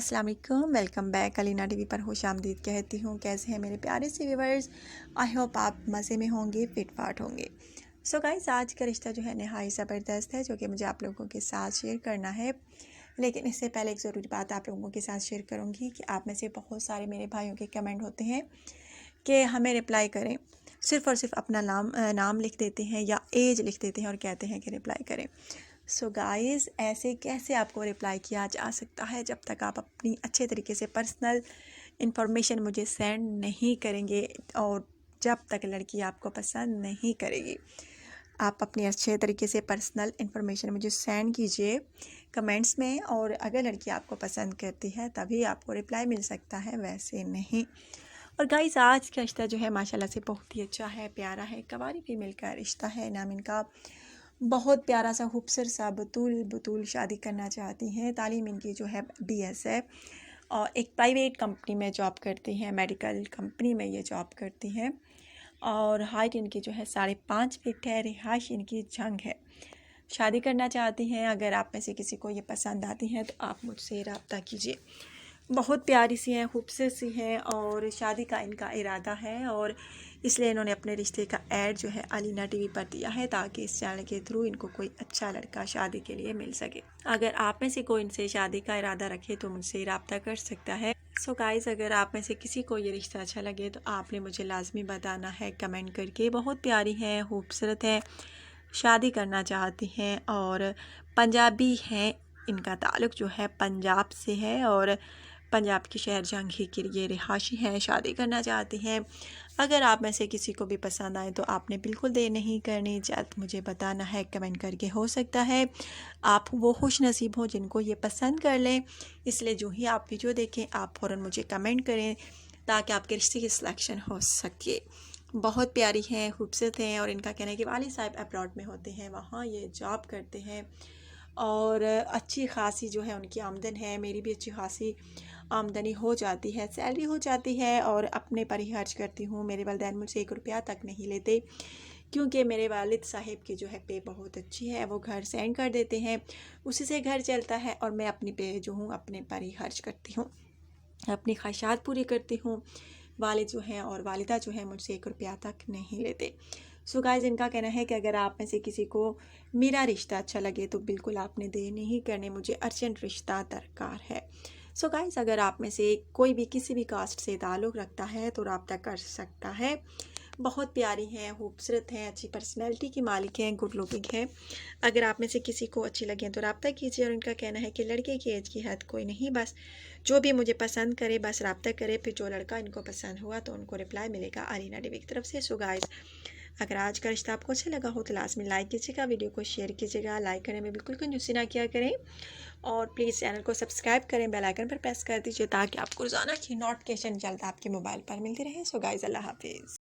अस्सलाम वालेकुम, welcome back. Alina TV पर खुशामदीद कहती हूँ। कैसे हैं मेरे प्यारे से व्यूवर्स? आई होप आप मज़े में होंगे, फिट फाट होंगे। सो गाइस, आज का रिश्ता जो है नहायत ज़बरदस्त है, जो कि मुझे आप लोगों के साथ शेयर करना है। लेकिन इससे पहले एक ज़रूरी बात आप लोगों के साथ शेयर करूँगी कि आप में से बहुत सारे मेरे भाइयों के कमेंट होते हैं कि हमें रिप्लाई करें, सिर्फ़ और सिर्फ अपना नाम लिख देते हैं या एज लिख देते हैं और कहते हैं कि रिप्लाई करें। सो गाइस, ऐसे कैसे आपको रिप्लाई किया जा सकता है जब तक आप अपनी अच्छे तरीके से पर्सनल इंफॉर्मेशन मुझे सेंड नहीं करेंगे और जब तक लड़की आपको पसंद नहीं करेगी। आप अपनी अच्छे तरीके से पर्सनल इंफॉर्मेशन मुझे सेंड कीजिए कमेंट्स में, और अगर लड़की आपको पसंद करती है तभी आपको रिप्लाई मिल सकता है, वैसे नहीं। और गाइस, आज का रिश्ता जो है माशाल्लाह से बहुत ही अच्छा है, प्यारा है। कवारी फीमेल का रिश्ता है। नाम इनका बहुत प्यारा सा खूबसूरत सा बतूल शादी करना चाहती हैं। तालीम इनकी जो है BS है और एक प्राइवेट कंपनी में जॉब करती हैं, मेडिकल कंपनी में ये जॉब करती हैं। और हाइट इनकी जो है 5.5 फीट है। रिहाइश इनकी जंग है। शादी करना चाहती हैं। अगर आप में से किसी को ये पसंद आती हैं तो आप मुझसे रब्ता कीजिए। बहुत प्यारी सी हैं, खूबसूरत सी हैं और शादी का इनका इरादा है, और इसलिए इन्होंने अपने रिश्ते का ऐड जो है अलीना टीवी पर दिया है ताकि इस चैनल के थ्रू इनको कोई अच्छा लड़का शादी के लिए मिल सके। अगर आप में से कोई इनसे शादी का इरादा रखे तो मुझसे रब्ता कर सकता है। सो गाइस, अगर आप में से किसी को ये रिश्ता अच्छा लगे तो आपने मुझे लाजमी बताना है कमेंट करके। बहुत प्यारी है, खूबसूरत है, शादी करना चाहती हैं और पंजाबी हैं। इनका ताल्लुक़ जो है पंजाब से है और पंजाब के शहर जंघी के लिए रिहायशी हैं, शादी करना चाहती हैं। अगर आप में से किसी को भी पसंद आए तो आपने बिल्कुल देर नहीं करनी, जल्द मुझे बताना है कमेंट करके। हो सकता है आप वो खुश नसीब हो जिनको ये पसंद कर लें, इसलिए जो ही आप वीडियो देखें आप फ़ौरन मुझे कमेंट करें ताकि आपके रिश्ते की सिलेक्शन हो सके। बहुत प्यारी हैं, खूबसूरत हैं और इनका कहना है कि वालिद साहब अब्रॉड में होते हैं, वहाँ ये जॉब करते हैं और अच्छी खासी जो है उनकी आमदन है। मेरी भी अच्छी खासी आमदनी हो जाती है, सैलरी हो जाती है और अपने पर ही खर्च करती हूँ। मेरे वालिदैन मुझसे 1 रुपया तक नहीं लेते क्योंकि मेरे वालिद साहब की जो है पे बहुत अच्छी है। वो घर सेंड कर देते हैं, उसी से घर चलता है और मैं अपनी पे जो हूँ अपने पर ही खर्च करती हूँ, अपनी ख्वाहिशात पूरी करती हूँ। वालिद जो हैं और वालिदा जो है मुझसे 1 रुपया तक नहीं लेते। सो गाइस, इनका कहना है कि अगर आप में से किसी को मेरा रिश्ता अच्छा लगे तो बिल्कुल आपने देर नहीं करने, मुझे अर्जेंट रिश्ता दरकार है। सो गाइस, अगर आप में से कोई भी किसी भी कास्ट से ताल्लुक़ रखता है तो रब्ता कर सकता है। बहुत प्यारी हैं, खूबसूरत हैं, अच्छी पर्सनैलिटी की मालिक हैं, गुड लुकिंग है। अगर आप में से किसी को अच्छी लगे तो रब्ता कीजिए। और इनका कहना है कि लड़के की एज की हद कोई नहीं, बस जो भी मुझे पसंद करे बस रब्ता करे, फिर जो लड़का इनको पसंद हुआ तो उनको रिप्लाई मिलेगा अलीना टीवी की तरफ से। सो गाइस, अगर आज का रिश्ता आपको अच्छा लगा हो तो लाजमी लाइक कीजिएगा, वीडियो को शेयर कीजिएगा। लाइक करने में बिल्कुल कंजूसी ना किया करें और प्लीज़ चैनल को सब्सक्राइब करें, बेल आइकन पर प्रेस कर दीजिए ताकि आपको रोज़ाना की नोटिफिकेशन जल्द आपके मोबाइल पर मिलती रहे। सो गाइस, अल्लाह हाफिज़।